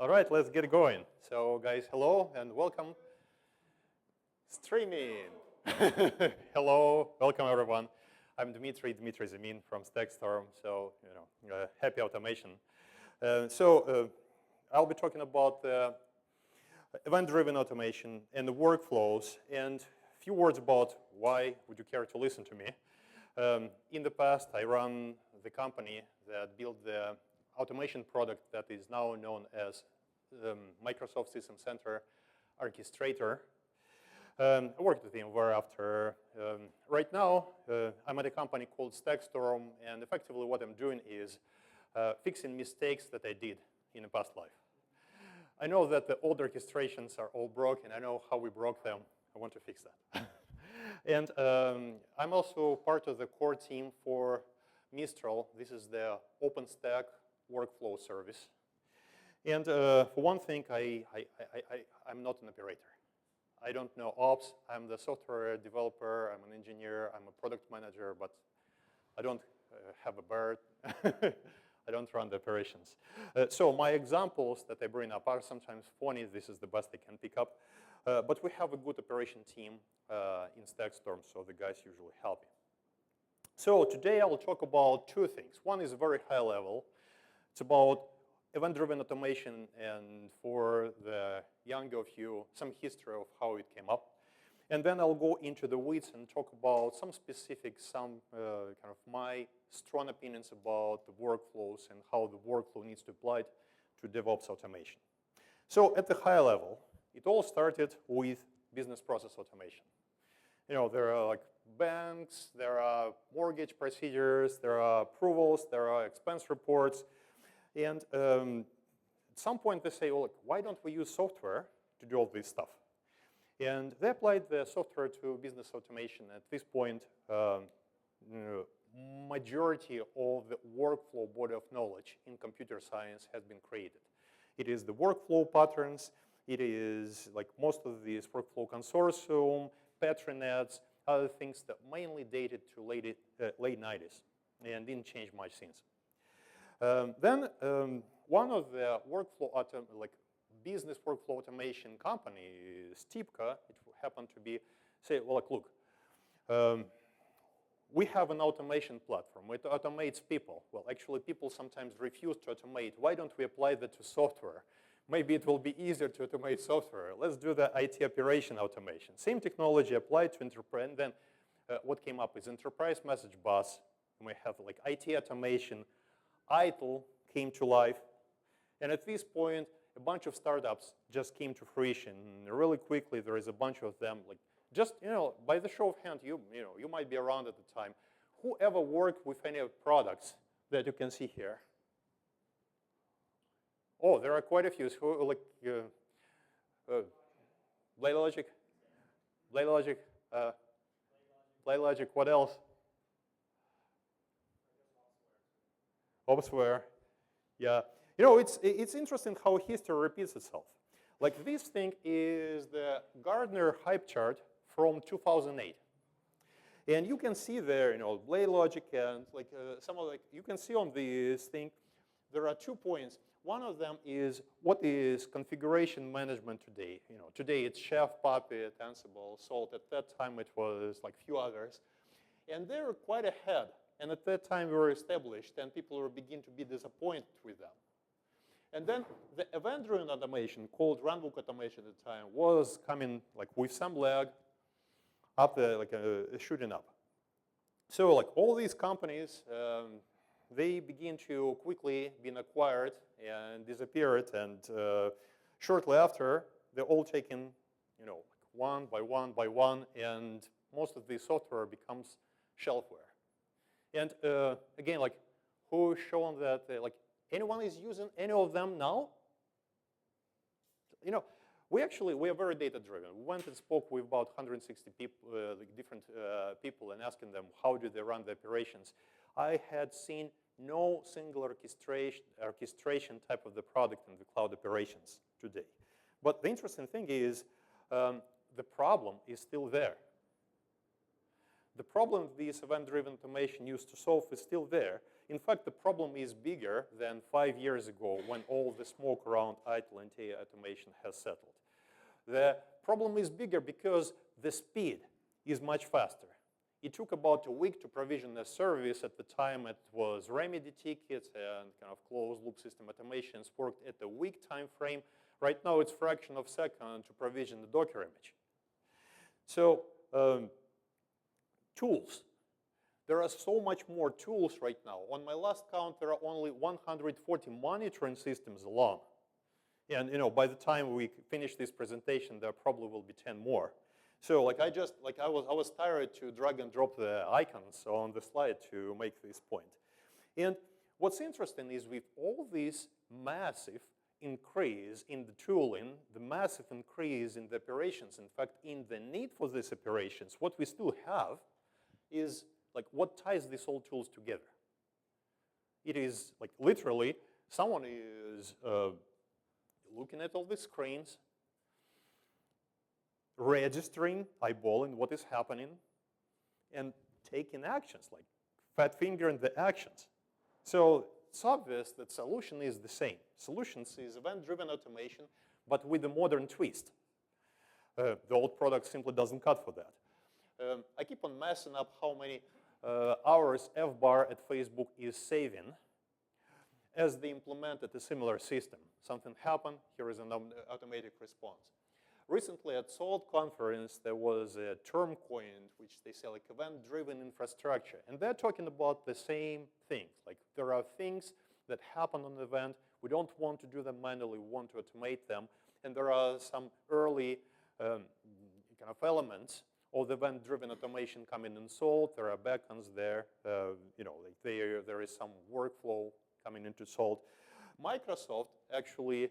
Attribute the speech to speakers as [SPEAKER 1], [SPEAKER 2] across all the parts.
[SPEAKER 1] All right, let's get going. So guys, hello and welcome. Streaming. Hello, welcome everyone. I'm Dmitri Zimine from StackStorm. So, happy automation. I'll be talking about event-driven automation and the workflows, and a few words about why would you care to listen to me. In the past, I ran the company that built the automation product that is now known as Microsoft System Center Orchestrator. I worked with VMware after. Right now, I'm at a company called StackStorm, and effectively what I'm doing is fixing mistakes that I did in a past life. I know that the old orchestrations are all broken. I know how we broke them. I want to fix that. And I'm also part of the core team for Mistral. This is the OpenStack workflow service. And for one thing, I'm not an operator. I don't know ops. I'm the software developer. I'm an engineer. I'm a product manager, but I don't have a bird. I don't run the operations. So my examples that I bring up are sometimes funny. This is the best I can pick up. But we have a good operation team in StackStorm, so the guys usually help me. So today I will talk about two things. One is very high level. It's about event-driven automation, and for the younger of you, some history of how it came up. And then I'll go into the weeds and talk about some specifics, some kind of my strong opinions about the workflows and how the workflow needs to apply to DevOps automation. So at the high level, it all started with business process automation. There are like banks, there are mortgage procedures, there are approvals, there are expense reports. And at some point they say, well, why don't we use software to do all this stuff? And they applied the software to business automation. At this point, majority of the workflow body of knowledge in computer science has been created. It is the workflow patterns. It is like most of these workflow consortium, Patronets, other things that mainly dated to late 90s and didn't change much since. Then one of the workflow business workflow automation company, Stipka, it happened to be, say, well, look, we have an automation platform. It automates people. Well, actually, people sometimes refuse to automate. Why don't we apply that to software? Maybe it will be easier to automate software. Let's do the IT operation automation. Same technology applied to enterprise. And then what came up is enterprise message bus. And we have like IT automation. ITIL came to life. And at this point, a bunch of startups just came to fruition. Really quickly, there is a bunch of them. Like just, by the show of hand, you might be around at the time. Whoever worked with any of products that you can see here? Oh, there are quite a few. Who like BladeLogic, what else? VMware. Yeah. It's interesting how history repeats itself. Like this thing is the Gartner hype chart from 2008. And you can see there, BladeLogic and like you can see on this thing, there are 2 points. One of them is what is configuration management today? Today it's Chef, Puppet, Ansible, Salt. At that time it was like few others. And they're quite ahead. And at that time we were established and people were beginning to be disappointed with them. And then the event-driven automation called runbook automation at the time was coming like with some lag up there, like shooting up. So like all these companies, they begin to quickly being acquired and disappeared. And shortly after, they're all taken, one by one by one. And most of the software becomes shelfware. And again, like who's shown that anyone is using any of them now? We are very data-driven. We went and spoke with about 160 people, different people, and asking them how do they run the operations. I had seen no single orchestration type of the product in the cloud operations today. But the interesting thing is the problem is still there. The problem this event-driven automation used to solve is still there. In fact, the problem is bigger than 5 years ago when all the smoke around idle and automation has settled. The problem is bigger because the speed is much faster. It took about a week to provision a service. At the time, it was remedy tickets and kind of closed-loop system automations worked at a week time frame. Right now, it's fraction of a second to provision the Docker image. So tools. There are so much more tools right now. On my last count, there are only 140 monitoring systems alone. And by the time we finish this presentation, there probably will be 10 more. So I was tired to drag and drop the icons on the slide to make this point. And what's interesting is with all this massive increase in the tooling, the massive increase in the operations, in fact, in the need for these operations, what we still have is what ties these all tools together. It is literally someone is looking at all these screens, registering, eyeballing what is happening, and taking actions, like fat fingering the actions. So it's obvious that solution is the same. Solutions is event-driven automation, but with a modern twist. The old product simply doesn't cut for that. I keep on messing up how many hours FBAR at Facebook is saving as they implemented a similar system. Something happened, here is an automatic response. Recently at SALT conference, there was a term coined, which they say event-driven infrastructure. And they're talking about the same things. There are things that happen on the event. We don't want to do them manually. We want to automate them. And there are some early kind of elements of the event-driven automation coming in SALT. There are beacons there. There is some workflow coming into SALT. Microsoft actually,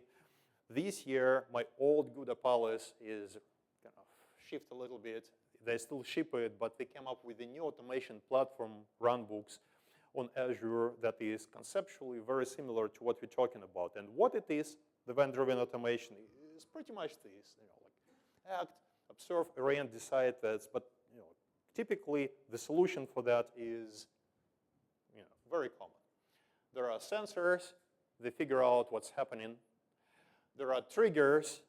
[SPEAKER 1] this year, my old good Opalis is kind of shift a little bit. They still ship it, but they came up with a new automation platform, runbooks, on Azure that is conceptually very similar to what we're talking about. And what it is, the event-driven automation, is pretty much this. Act, observe, orient, decide that. But typically, the solution for that is very common. There are sensors. They figure out what's happening. There are triggers.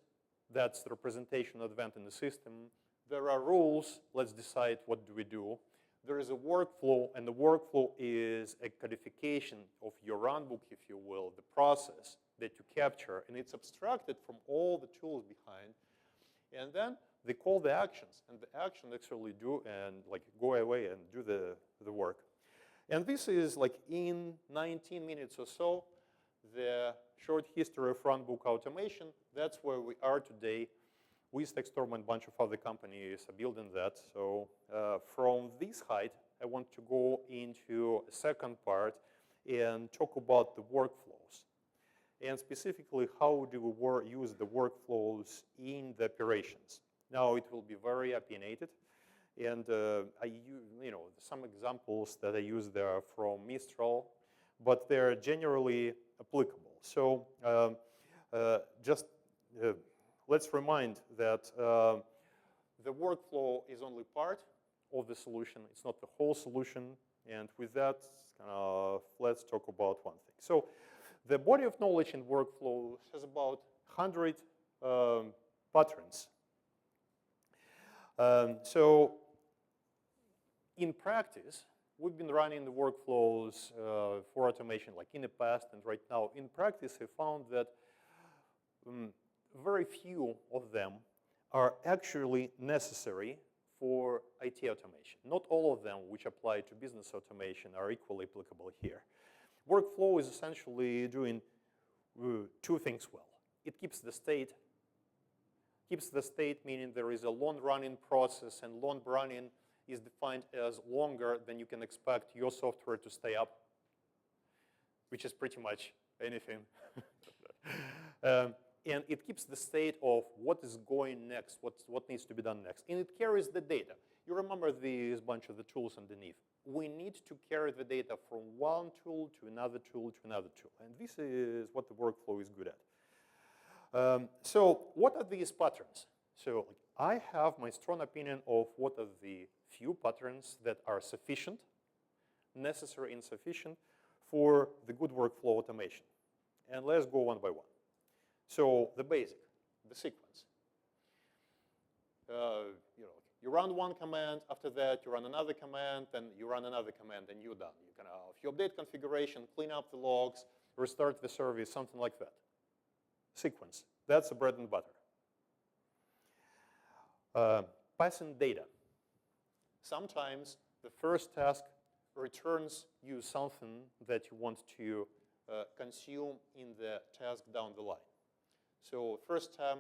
[SPEAKER 1] That's the representation of the event in the system. There are rules. Let's decide what do we do. There is a workflow, and the workflow is a codification of your runbook, if you will, the process that you capture, and it's abstracted from all the tools behind. And then they call the actions, and the actions actually do and go away and do the work. And this is in 19 minutes or so, the short history of runbook automation. That's where we are today. We, StackStorm, and a bunch of other companies are building that. So from this height, I want to go into a second part and talk about the workflows. And specifically, how do we use the workflows in the operations? Now, it will be very opinionated. And I use, some examples that I use there are from Mistral, but they're generally applicable. So let's remind that the workflow is only part of the solution. It's not the whole solution. And with that, let's talk about one thing. So the body of knowledge in workflows has about 100 patterns. So in practice, we've been running the workflows for automation in the past and right now. In practice, I found that very few of them are actually necessary for IT automation. Not all of them which apply to business automation are equally applicable here. Workflow is essentially doing two things well. It keeps the state. Keeps the state, meaning there is a long-running process, and long-running is defined as longer than you can expect your software to stay up, which is pretty much anything. And it keeps the state of what is going next, what needs to be done next. And it carries the data. You remember this bunch of the tools underneath. We need to carry the data from one tool to another tool to another tool. And this is what the workflow is good at. So what are these patterns? So I have my strong opinion of what are the few patterns that are sufficient, necessary and sufficient for the good workflow automation. And let's go one by one. So the basic, the sequence. You run one command, after that you run another command, then you run another command, and you're done. If you update configuration, clean up the logs, restart the service, something like that. Sequence, that's the bread and butter. Passing data. Sometimes the first task returns you something that you want to consume in the task down the line. So first time,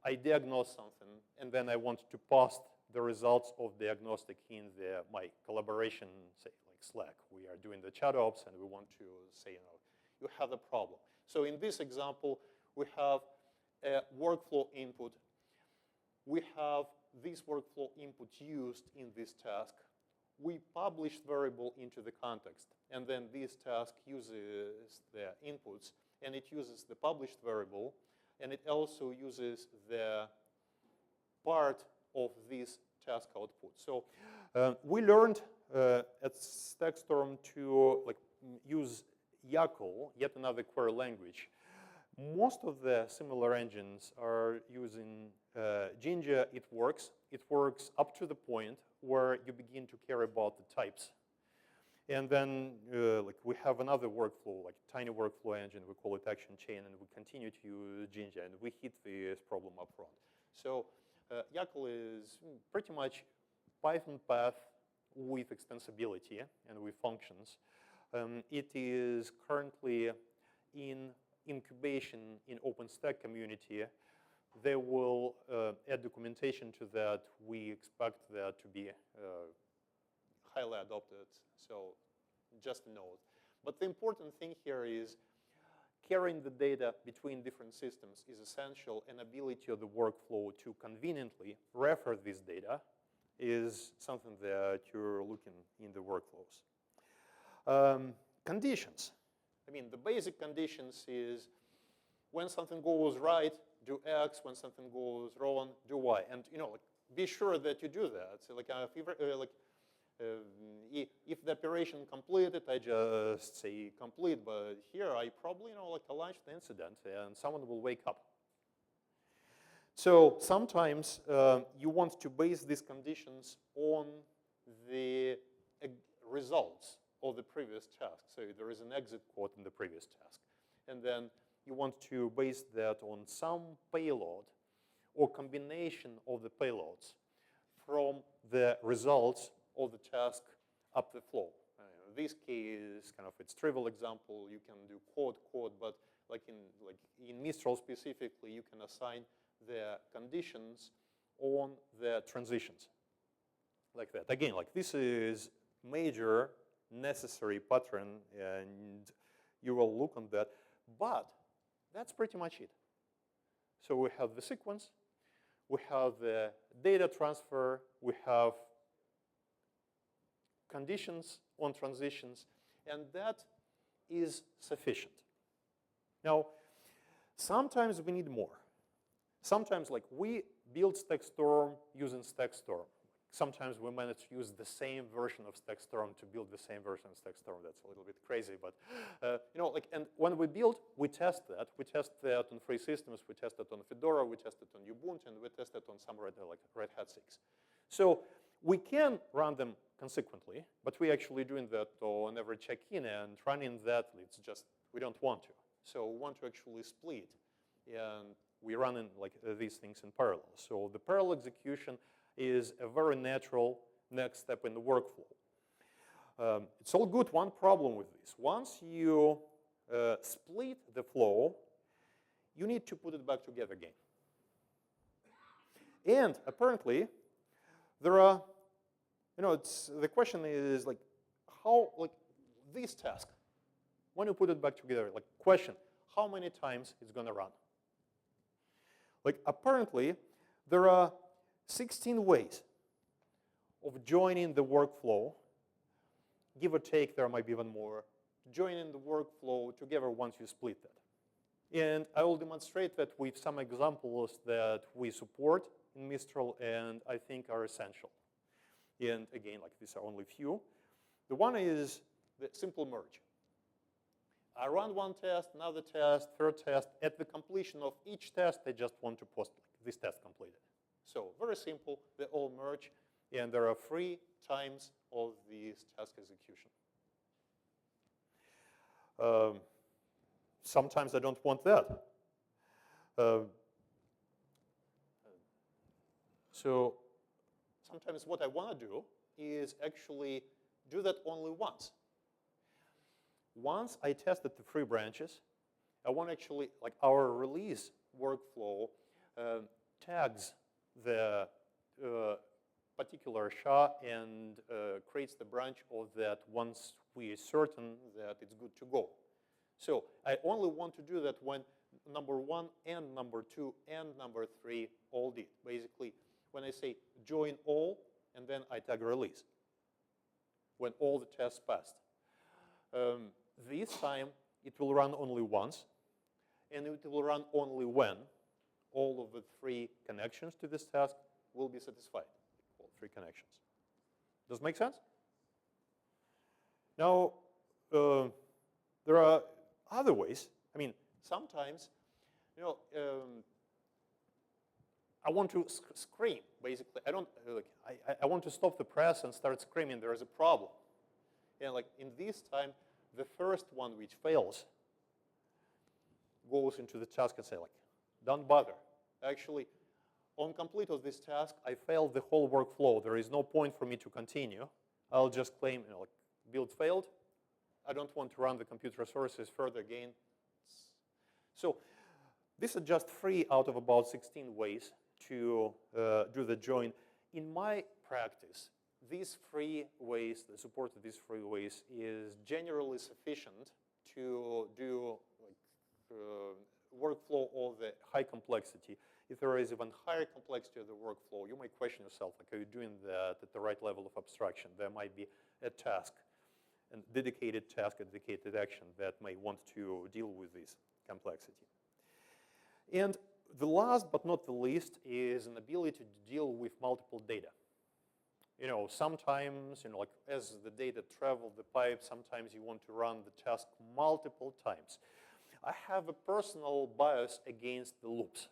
[SPEAKER 1] I diagnose something, and then I want to post the results of diagnostic in my collaboration, say like Slack. We are doing the CloudOps, and we want to say, you have a problem. So in this example, we have a workflow input. We have this workflow input used in this task. We publish variable into the context, and then this task uses the inputs, and it uses the published variable, and it also uses the part of this task output. So we learned at StackStorm to use YACL, yet another query language. Most of the similar engines are using Jinja. It works. It works up to the point where you begin to care about the types. And then we have another workflow, like tiny workflow engine. We call it action chain, and we continue to use Jinja, and we hit this problem up front. So YACL is pretty much Python path with extensibility and with functions. It is currently in incubation in OpenStack community. They will add documentation to that. We expect that to be highly adopted, so just a note. But the important thing here is carrying the data between different systems is essential, and ability of the workflow to conveniently refer this data is something that you're looking in the workflows. Conditions. I mean, the basic conditions is when something goes right, do X. When something goes wrong, do Y. And be sure that you do that. So if the operation completed, I just say complete. But here, I probably a launched the incident, and someone will wake up. So sometimes you want to base these conditions on the results of the previous task. So there is an exit code in the previous task. And then you want to base that on some payload or combination of the payloads from the results of the task up the flow. In this case, it's trivial example. You can do code, but in Mistral specifically, you can assign the conditions on the transitions, like that. Again, this is major necessary pattern, and you will look on that. But that's pretty much it. So we have the sequence, we have the data transfer, we have conditions on transitions, and that is sufficient. Now, sometimes we need more. Sometimes, we build StackStorm using StackStorm. Sometimes we manage to use the same version of StackStorm to build the same version of StackStorm. That's a little bit crazy, but and when we build, we test that. We test that on free systems. We test it on Fedora. We test it on Ubuntu, and we test it on some Red Hat 6. So we can run them consequently, but we're actually doing that on every check-in, and running that, it's just we don't want to. So we want to actually split, and we're running these things in parallel. So the parallel execution is a very natural next step in the workflow. It's all good. One problem with this. Once you split the flow, you need to put it back together again. And apparently, there are, the question is how, this task, when you put it back together, question, how many times it's going to run? Apparently, there are 16 ways of joining the workflow. Give or take, there might be even more. Joining the workflow together once you split that. And I will demonstrate that with some examples that we support in Mistral and I think are essential. And again, like these are only few. The one is the simple merge. I run one test, another test, third test. At the completion of each test, I just want to post like, this test completed. So very simple, they all merge, and there are 3 times of this task execution. Sometimes I don't want that. So sometimes what I want to do is actually do that only once. Once I tested the 3 branches, I want actually, like our release workflow tags the particular SHA and creates the branch of that once we are certain that it's good to go. So I only want to do that when number 1 and number 2 and number 3 all did. Basically, when I say join all, and then I tag release, when all the tests passed. This time, it will run only once, and it will run only when all of the 3 connections to this task will be satisfied, all 3 connections. Does it make sense? Now, there are other ways. I mean, sometimes, you know, I want to scream, basically. I want to stop the press and start screaming, there is a problem. And like in this time, the first one which fails goes into the task and say like, don't bother. Actually, on complete of this task, I failed the whole workflow. There is no point for me to continue. I'll just claim, you know, like build failed. I don't want to run the compute resources further again. So these are just 3 out of about 16 ways to do the join. In my practice, these 3 ways, the support of these 3 ways is generally sufficient to do like, workflow of the high complexity. If there is even higher complexity of the workflow, you might question yourself, like, are you doing that at the right level of abstraction? There might be a task, a dedicated task, a dedicated action that may want to deal with this complexity. And the last but not the least is an ability to deal with multiple data. You know, sometimes, you know, like as the data travel the pipe, sometimes you want to run the task multiple times. I have a personal bias against the loops.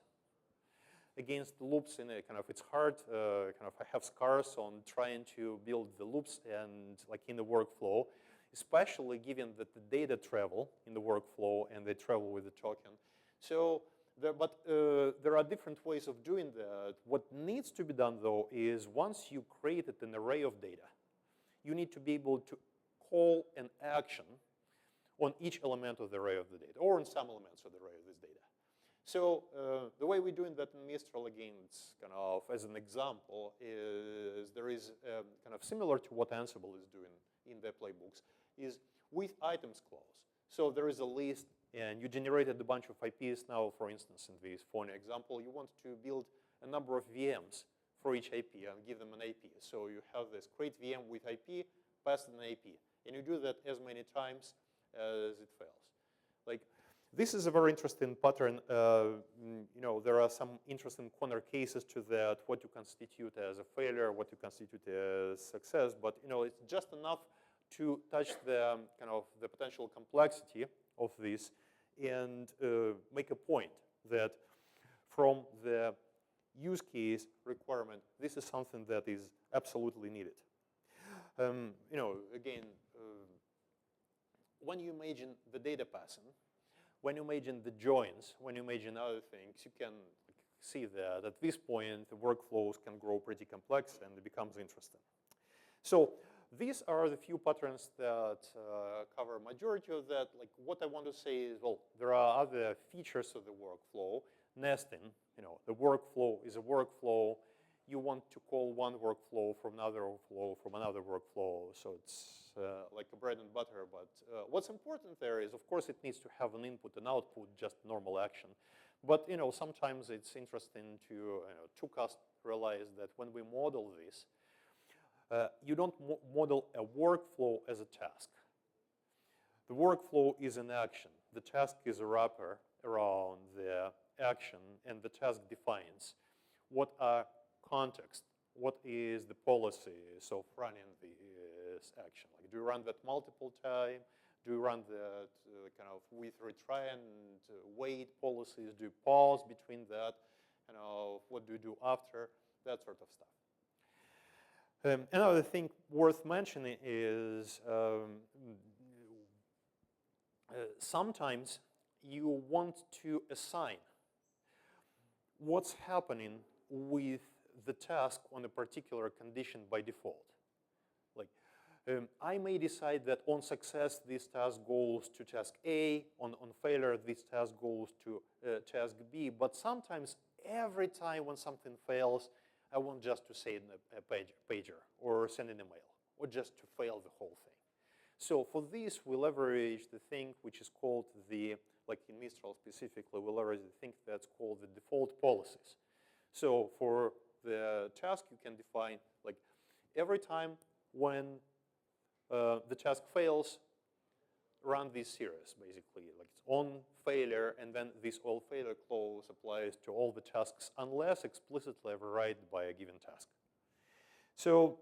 [SPEAKER 1] Against the loops in a kind of, it's hard, kind of I have scars on trying to build the loops and like in the workflow, especially given that the data travel in the workflow and they travel with the token. So, there are different ways of doing that. What needs to be done, though, is once you created an array of data, you need to be able to call an action on each element of the array of the data, or on some elements of the array of this data. So the way we're doing that in Mistral, again, it's kind of, as an example, is there is kind of similar to what Ansible is doing in their playbooks, is with items clause. So there is a list, and you generated a bunch of IPs. Now, for instance, in this phone example, you want to build a number of VMs for each IP and give them an IP. So you have this create VM with IP, pass an IP. And you do that as many times as it fails. Like, this is a very interesting pattern. You know, there are some interesting corner cases to that, what you constitute as a failure, what you constitute as success. But, you know, it's just enough to touch the kind of the potential complexity of this and make a point that from the use case requirement, this is something that is absolutely needed. You know, again, when you imagine the data passing, when you imagine the joins, when you imagine other things, you can see that at this point, the workflows can grow pretty complex and it becomes interesting. So these are the few patterns that cover majority of that. Like, what I want to say is, well, there are other features of the workflow. Nesting, you know, the workflow is a workflow. You want to call one workflow from another workflow from another workflow. So it's like a bread and butter. But what's important there is, of course, it needs to have an input and output, just normal action. But, you know, sometimes it's interesting to, you know, took us realize that when we model this, you don't model a workflow as a task. The workflow is an action. The task is a wrapper around the action, and the task defines what are context what is the policies of running this action? Like, do you run that multiple times? Do you run that kind of with retry and wait policies? Do you pause between that? What do you do after? That sort of stuff. Another thing worth mentioning is sometimes you want to assign what's happening with the task on a particular condition by default. Like, I may decide that on success, this task goes to task A, on failure, this task goes to task B, but sometimes every time when something fails, I want just to send a pager or send an email, or just to fail the whole thing. So for this, we leverage the thing which is called the, like in Mistral specifically, we leverage the thing that's called the default policies. So for the task, you can define, like, every time when the task fails, run this series, basically. Like, it's on failure, and then this all failure clause applies to all the tasks unless explicitly override by a given task. So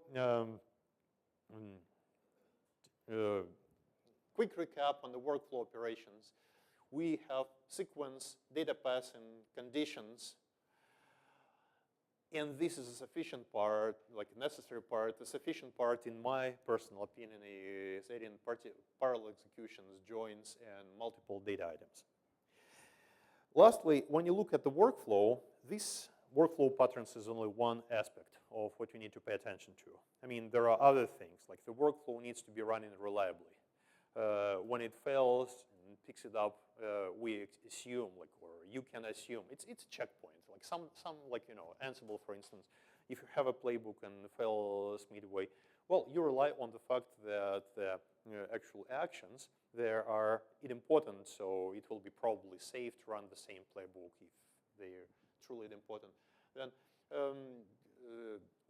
[SPEAKER 1] quick recap on the workflow operations. We have sequence, data passing, conditions, and this is a sufficient part, like a necessary part. The sufficient part, in my personal opinion, is adding parallel executions, joins, and multiple data items. Lastly, when you look at the workflow, this workflow patterns is only one aspect of what you need to pay attention to. I mean, there are other things, like the workflow needs to be running reliably. When it fails and picks it up, we assume, like, or you can assume, it's a checkpoint. Like some like, Ansible, for instance, if you have a playbook and fails midway, well, you rely on the fact that the actual actions there are idempotent, so it will be probably safe to run the same playbook if they're truly idempotent. Then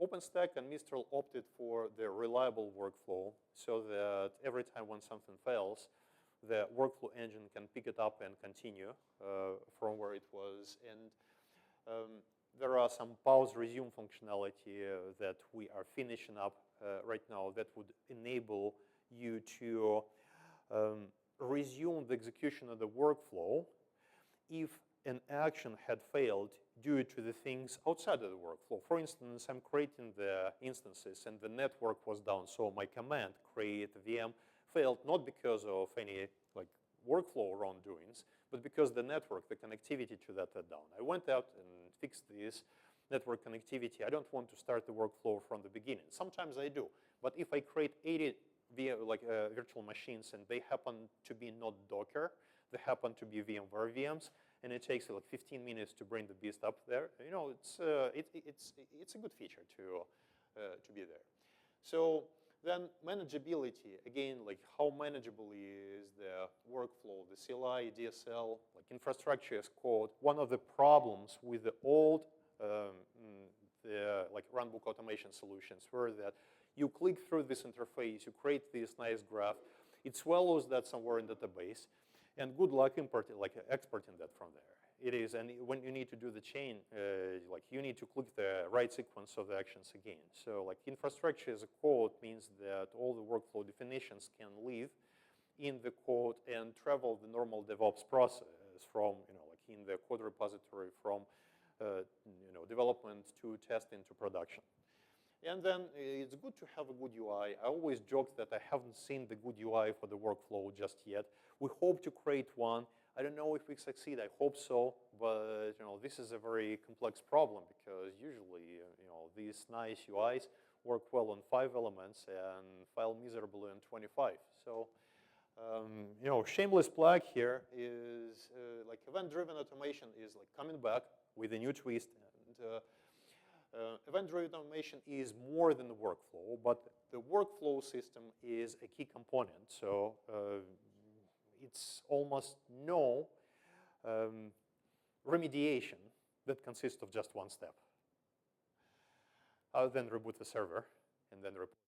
[SPEAKER 1] OpenStack and Mistral opted for the reliable workflow so that every time when something fails, the workflow engine can pick it up and continue from where it was. And there are some pause resume functionality that we are finishing up right now that would enable you to resume the execution of the workflow if an action had failed due to the things outside of the workflow. For instance, I'm creating the instances and the network was down, so my command, create VM, failed not because of any like workflow wrongdoings, but because the network, the connectivity to that are down. I went out and fixed this network connectivity. I don't want to start the workflow from the beginning. Sometimes I do, but if I create 80 virtual machines and they happen to be not Docker, they happen to be VMware VMs, and it takes like 15 minutes to bring the beast up there. It's a good feature to be there. So then manageability, again, like how manageable is the workflow, the CLI, DSL, like infrastructure as code. One of the problems with the old like runbook automation solutions were that you click through this interface, you create this nice graph, it swallows that somewhere in database, and good luck exporting that from there. It is, and when you need to do the chain, like you need to click the right sequence of the actions again. So like infrastructure as a code means that all the workflow definitions can live in the code and travel the normal DevOps process from, like in the code repository from, development to testing to production. And then it's good to have a good UI. I always joke that I haven't seen the good UI for the workflow just yet. We hope to create one. I don't know if we succeed. I hope so. But this is a very complex problem because usually these nice UIs work well on 5 elements and fail miserably on 25. So shameless plug here is like event-driven automation is like coming back with a new twist. And event-driven automation is more than the workflow, but the workflow system is a key component. So it's almost no remediation that consists of just one step, other than reboot the server and then report.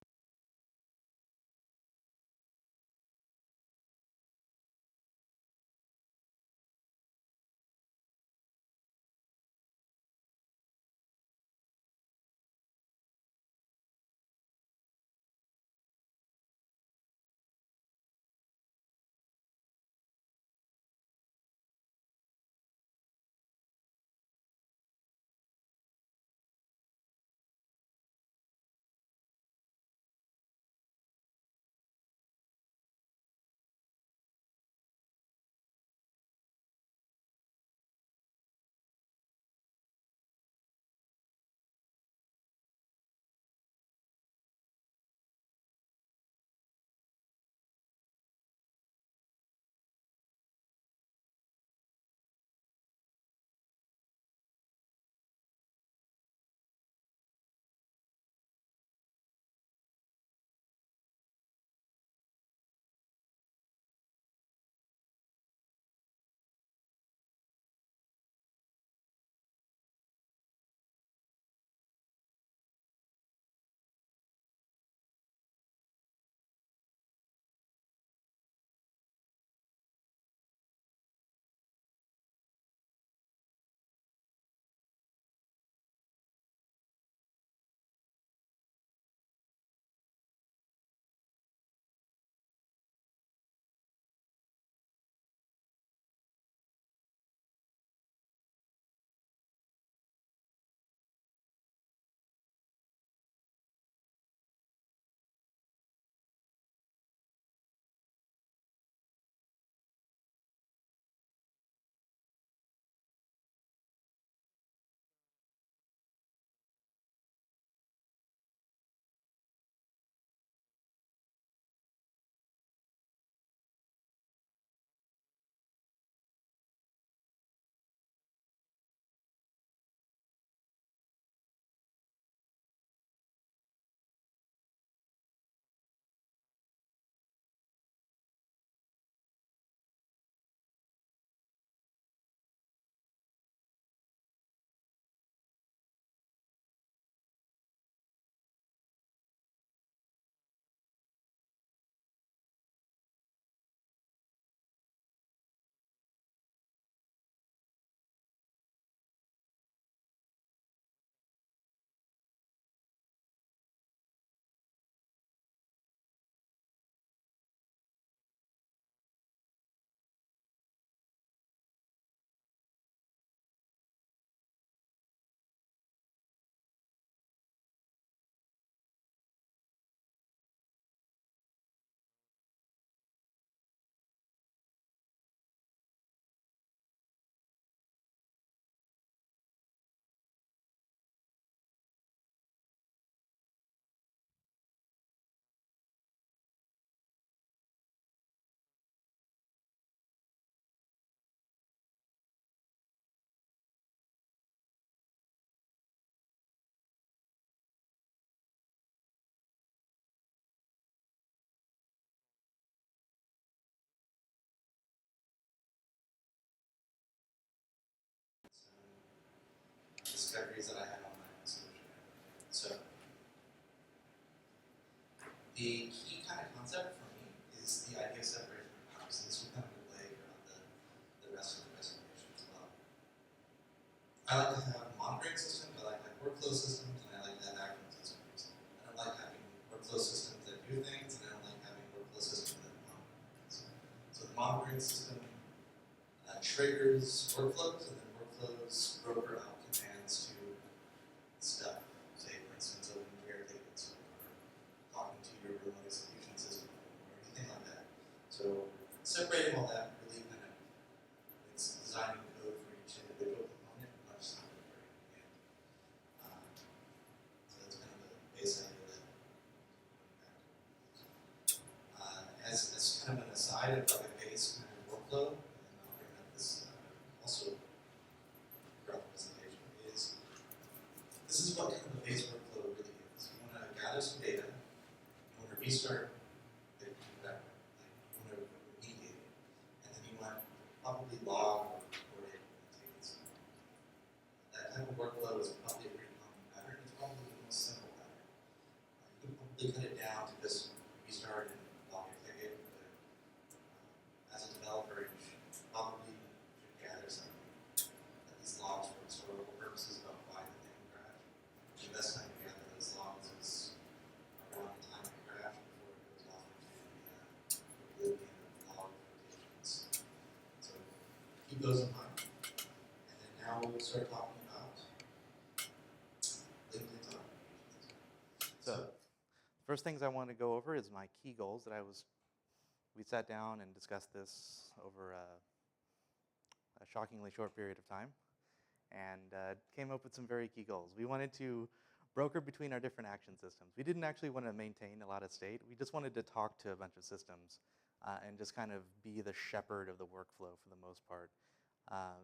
[SPEAKER 2] discoveries that I had on my solution. So the key kind of concept for me is the idea of separation of powers. And this will come into play throughout the rest of the presentation as well. I like to have monitoring systems, I like to have workflow systems, and I like to have action systems. I don't like having workflow systems that do things, and I don't like having workflow systems that monitor things. So the monitoring system triggers workflows, and then workflows broker out commands to stuff. Say, for instance, open care tickets, or talking to your remote execution system, or anything like that. So separating all that really kind of, it's designing code for each individual component much simpler. And so that's kind of the base idea that as kind of an aside of like a base kind of workflow, and I'll bring up this also throughout the presentation, is this is what kind of a base workflow really is. You want to gather some data, you want to restart it, whatever, like you want to remediate it, and then you want to probably log or report it and take it somewhere. That type of workflow is probably a pretty common pattern. It's probably the most simple pattern. You can probably cut it down to just restart and log a ticket, but as a developer, you probably should gather something that these logs for historical purposes about why the thing crashed. The best time to gather those logs is around the time it crashed before it goes off into the oblivion of log rotations. So keep those in mind. And then now we'll start talking about LinkedIn's applications.
[SPEAKER 3] So, first things I want to go over is my key goals that we sat down and discussed this over a shockingly short period of time, and came up with some very key goals. We wanted to broker between our different action systems. We didn't actually want to maintain a lot of state. We just wanted to talk to a bunch of systems and just kind of be the shepherd of the workflow for the most part.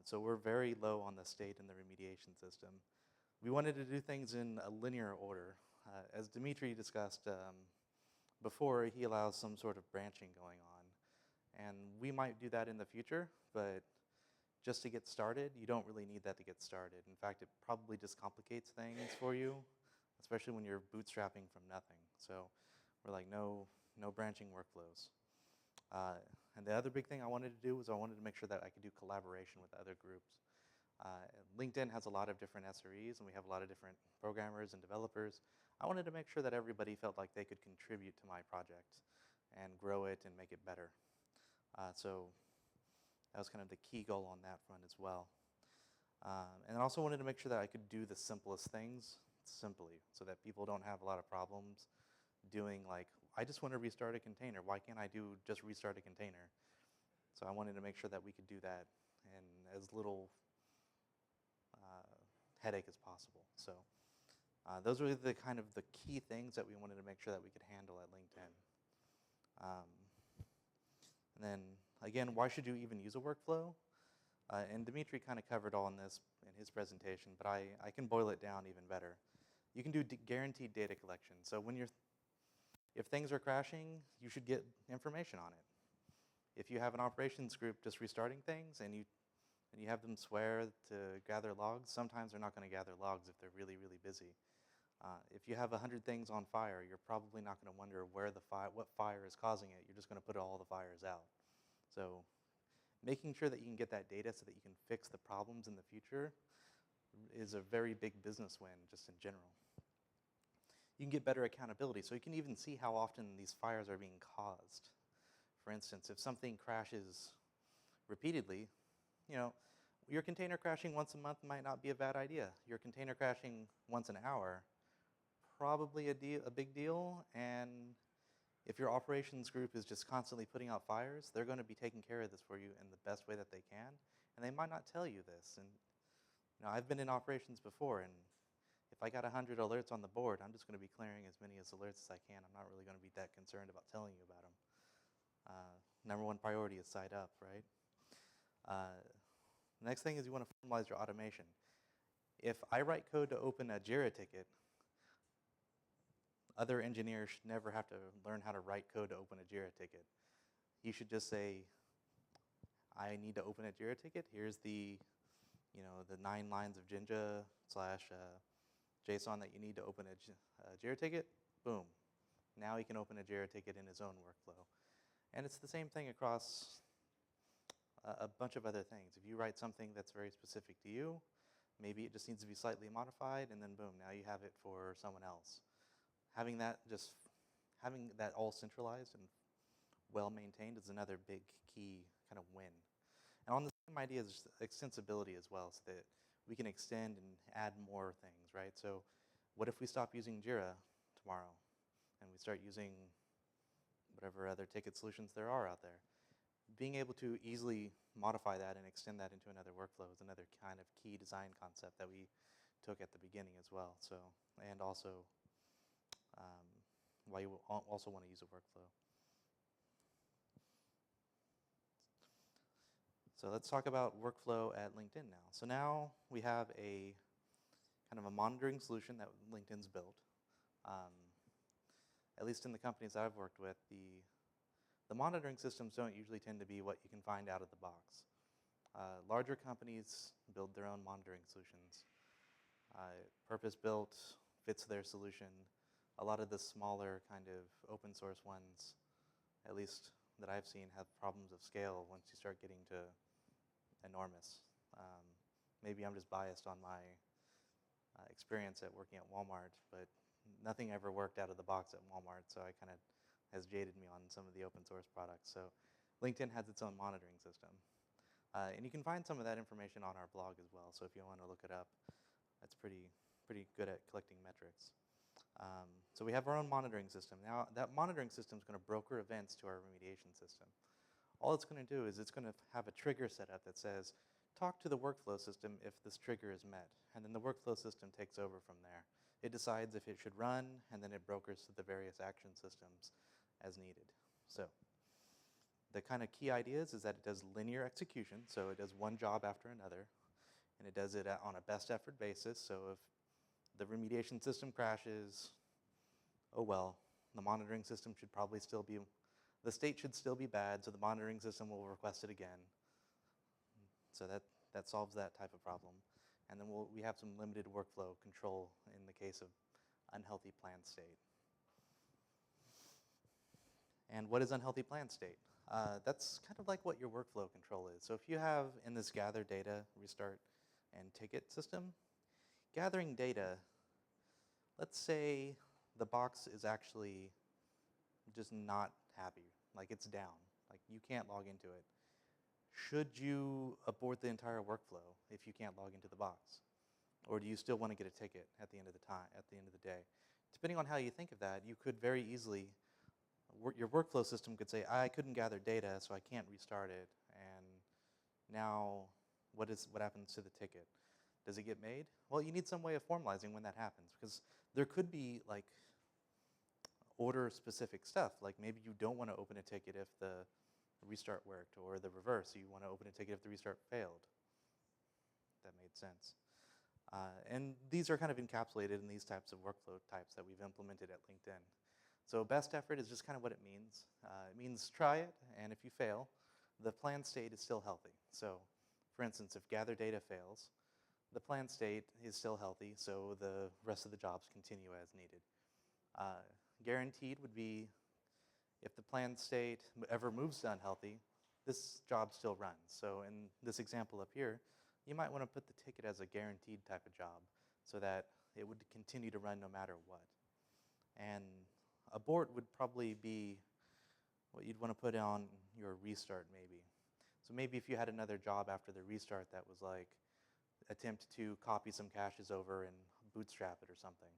[SPEAKER 3] So we're very low on the state in the remediation system. We wanted to do things in a linear order. As Dmitri discussed before, he allows some sort of branching going on. And we might do that in the future, but just to get started, you don't really need that to get started. In fact, it probably just complicates things for you, especially when you're bootstrapping from nothing. So we're like, no branching workflows. And the other big thing I wanted to do was I wanted to make sure that I could do collaboration with other groups. LinkedIn has a lot of different SREs, and we have a lot of different programmers and developers. I wanted to make sure that everybody felt like they could contribute to my project and grow it and make it better. So that was kind of the key goal on that front as well. And I also wanted to make sure that I could do the simplest things simply so that people don't have a lot of problems doing like, I just want to restart a container. Why can't I just restart a container? So I wanted to make sure that we could do that in as little headache as possible. So those were the kind of the key things that we wanted to make sure that we could handle at LinkedIn. And then again, why should you even use a workflow? And Dmitri kind of covered all in this in his presentation, but I can boil it down even better. You can do guaranteed data collection. So if things are crashing, you should get information on it. If you have an operations group just restarting things and you have them swear to gather logs, sometimes they're not going to gather logs if they're really, really busy. If you have 100 things on fire, you're probably not going to wonder what fire is causing it. You're just going to put all the fires out. So making sure that you can get that data so that you can fix the problems in the future is a very big business win just in general. You can get better accountability, so you can even see how often these fires are being caused. For instance, if something crashes repeatedly, your container crashing once a month might not be a bad idea. Your container crashing once an hour, probably a big deal. And if your operations group is just constantly putting out fires, they're going to be taking care of this for you in the best way that they can. And they might not tell you this. And I've been in operations before, and if I got 100 alerts on the board, I'm just going to be clearing as many alerts as I can. I'm not really going to be that concerned about telling you about them. Number one priority is side up, right? The next thing is you want to formalize your automation. If I write code to open a Jira ticket, other engineers should never have to learn how to write code to open a Jira ticket. You should just say, I need to open a Jira ticket. Here's the the 9 lines of Jinja / JSON that you need to open a Jira ticket, boom. Now he can open a Jira ticket in his own workflow. And it's the same thing across a bunch of other things. If you write something that's very specific to you, maybe it just needs to be slightly modified, and then boom, now you have it for someone else. Having that all centralized and well maintained is another big key kind of win. And on the same idea is extensibility as well, so that we can extend and add more things, right? So what if we stop using Jira tomorrow and we start using whatever other ticket solutions there are out there? Being able to easily modify that and extend that into another workflow is another kind of key design concept that we took at the beginning as well. So, and also why you also want to use a workflow. So let's talk about workflow at LinkedIn now. So now we have a kind of a monitoring solution that LinkedIn's built. At least in the companies I've worked with, the monitoring systems don't usually tend to be what you can find out of the box. Larger companies build their own monitoring solutions. Purpose-built, fits their solution. A lot of the smaller kind of open source ones, at least that I've seen, have problems of scale once you start getting to enormous. Maybe I'm just biased on my experience at working at Walmart, but nothing ever worked out of the box at Walmart, so I kind of has jaded me on some of the open source products. So LinkedIn has its own monitoring system. And you can find some of that information on our blog as well, so if you want to look it up, that's pretty good at collecting metrics. So we have our own monitoring system. Now, that monitoring system is going to broker events to our remediation system. All it's going to do is it's going to have a trigger set up that says, talk to the workflow system if this trigger is met. And then the workflow system takes over from there. It decides if it should run, and then it brokers to the various action systems as needed. So the kind of key ideas is that it does linear execution, so it does one job after another, and it does it on a best effort basis. So if the remediation system crashes, oh well, the monitoring system should probably still be, the state should still be bad, so the monitoring system will request it again. So that solves that type of problem. And then we have some limited workflow control in the case of unhealthy plan state. And what is unhealthy plan state? That's kind of like what your workflow control is. So if you have in this gather data, restart, and ticket system, gathering data, let's say the box is actually just not happy, like it's down, like you can't log into it. Should you abort the entire workflow if you can't log into the box? Or do you still want to get a ticket at the end of the day? Depending on how you think of that, you could very easily, your workflow system could say, I couldn't gather data, so I can't restart it. And now, what happens to the ticket? Does it get made? Well, you need some way of formalizing when that happens, because there could be like order-specific stuff. Like maybe you don't want to open a ticket if the restart worked, or the reverse. You want to open a ticket if the restart failed. That made sense. And these are kind of encapsulated in these types of workflow types that we've implemented at LinkedIn. So best effort is just kind of what it means. It means try it, and if you fail, the plan state is still healthy. So for instance, if gather data fails, the plan state is still healthy, so the rest of the jobs continue as needed. Guaranteed would be if the plan state ever moves to unhealthy, this job still runs. So in this example up here, you might want to put the ticket as a guaranteed type of job so that it would continue to run no matter what. And abort would probably be what you'd want to put on your restart maybe. So maybe if you had another job after the restart that was like attempt to copy some caches over and bootstrap it or something.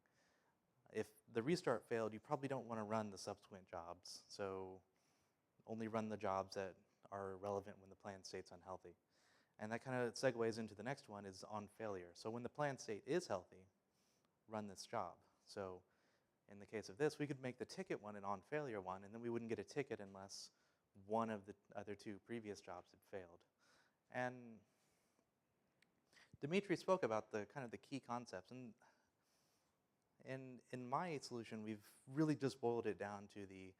[SPEAKER 3] If the restart failed, you probably don't want to run the subsequent jobs. So only run the jobs that are relevant when the plan state's unhealthy. And that kind of segues into the next one is on failure. So when the plan state is healthy, run this job. So in the case of this, we could make the ticket one an on failure one, and then we wouldn't get a ticket unless one of the other two previous jobs had failed. And Dmitri spoke about the kind of the key concepts. And in my solution, we've really just boiled it down to the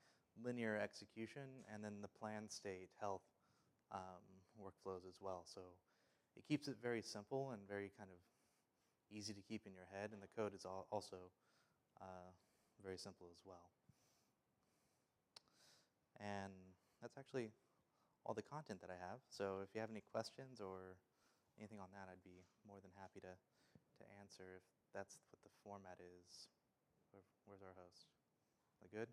[SPEAKER 3] linear execution and then the plan state health workflows as well. So it keeps it very simple and very kind of easy to keep in your head, and the code is also very simple as well. And that's actually all the content that I have. So if you have any questions or anything on that, I'd be more than happy to answer if that's what the format is. Where's our host? Are we good?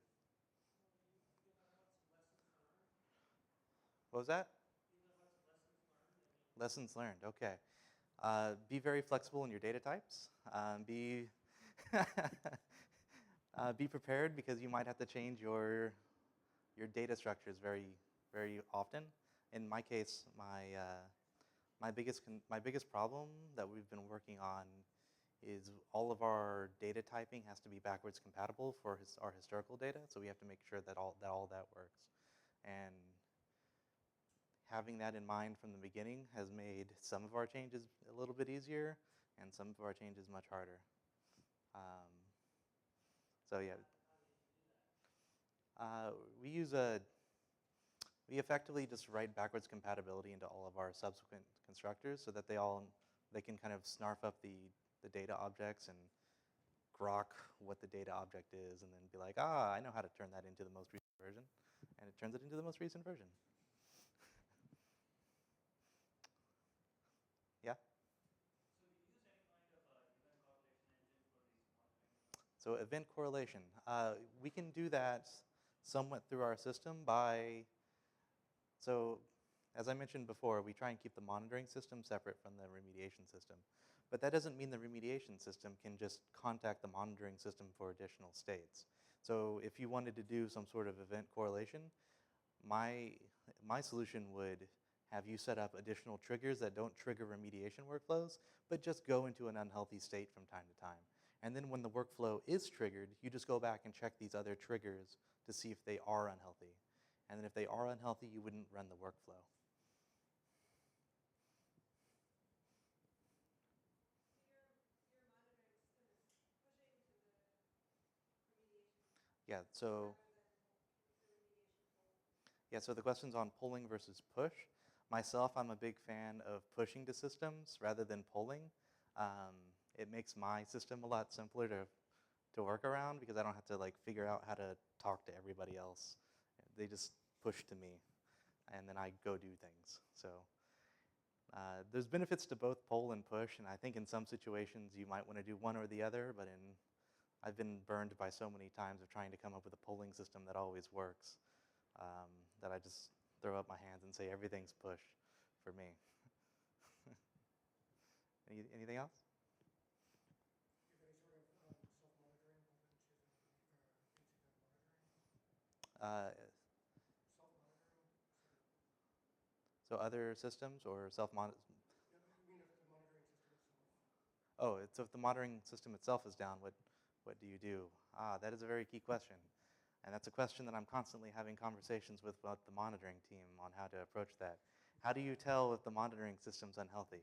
[SPEAKER 3] What was that? Lessons learned, okay. Be very flexible in your data types. Be prepared because you might have to change your data structures very, very often. In my case, my biggest problem that we've been working on is all of our data typing has to be backwards compatible for our historical data. So we have to make sure that all that works. And having that in mind from the beginning has made some of our changes a little bit easier and some of our changes much harder. So yeah. We effectively just write backwards compatibility into all of our subsequent constructors so that they can kind of snarf up the data objects and grok what the data object is and then be like, I know how to turn that into the most recent version. And it turns it into the most recent version. Yeah? So event correlation. We can do that somewhat through our system so as I mentioned before, we try and keep the monitoring system separate from the remediation system. But that doesn't mean the remediation system can just contact the monitoring system for additional states. So if you wanted to do some sort of event correlation, my solution would have you set up additional triggers that don't trigger remediation workflows, but just go into an unhealthy state from time to time. And then when the workflow is triggered, you just go back and check these other triggers to see if they are unhealthy. And then if they are unhealthy, you wouldn't run the workflow. Yeah, so the question's on pulling versus push. Myself, I'm a big fan of pushing to systems rather than pulling. It makes my system a lot simpler to work around because I don't have to figure out how to talk to everybody else. They just push to me, and then I go do things. So there's benefits to both pull and push, and I think in some situations you might want to do one or the other, but I've been burned by so many times of trying to come up with a polling system that always works that I just throw up my hands and say everything's push for me. Anything else?
[SPEAKER 4] Do you have any sort of self-monitoring other than choosing incident monitoring? Self-monitoring?
[SPEAKER 3] So other systems or self-monitoring?
[SPEAKER 4] I mean, if the monitoring system itself.
[SPEAKER 3] Oh, so if the monitoring system itself is down, what do you do? That is a very key question. And that's a question that I'm constantly having conversations with the monitoring team on how to approach that. How do you tell if the monitoring system's unhealthy?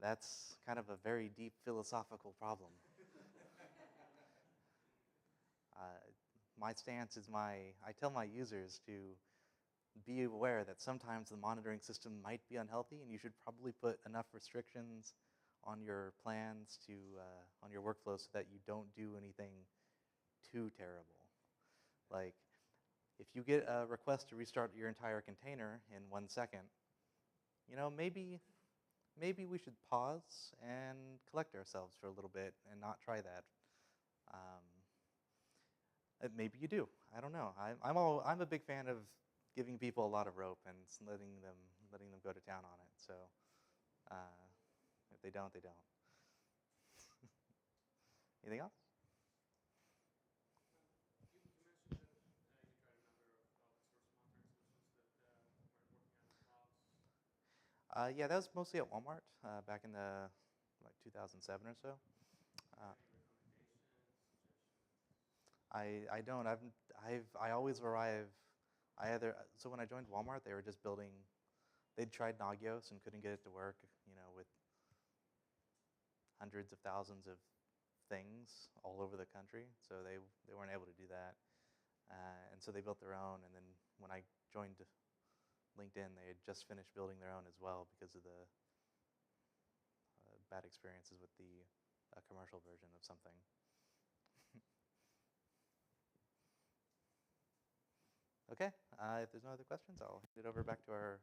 [SPEAKER 3] That's kind of a very deep philosophical problem. My stance is I tell my users to be aware that sometimes the monitoring system might be unhealthy and you should probably put enough restrictions on your plans on your workflow so that you don't do anything too terrible. Like, if you get a request to restart your entire container in 1 second, maybe we should pause and collect ourselves for a little bit and not try that. Maybe you do. I don't know. I'm a big fan of giving people a lot of rope and letting them go to town on it. So if they don't, they don't. Anything else?
[SPEAKER 4] You mentioned that you tried a number of open source monitoring solutions that weren't working out in clouds.
[SPEAKER 3] Yeah, that was mostly at Walmart back in the 2007 or so.
[SPEAKER 4] Any recommendations, suggestions?
[SPEAKER 3] I don't. I always arrive. So when I joined Walmart, they were just building. They'd tried Nagios and couldn't get it to work. With hundreds of thousands of things all over the country, so they weren't able to do that. And so they built their own. And then when I joined LinkedIn, they had just finished building their own as well because of bad experiences with the commercial version of something. Okay, if there's no other questions, I'll hand it over back to our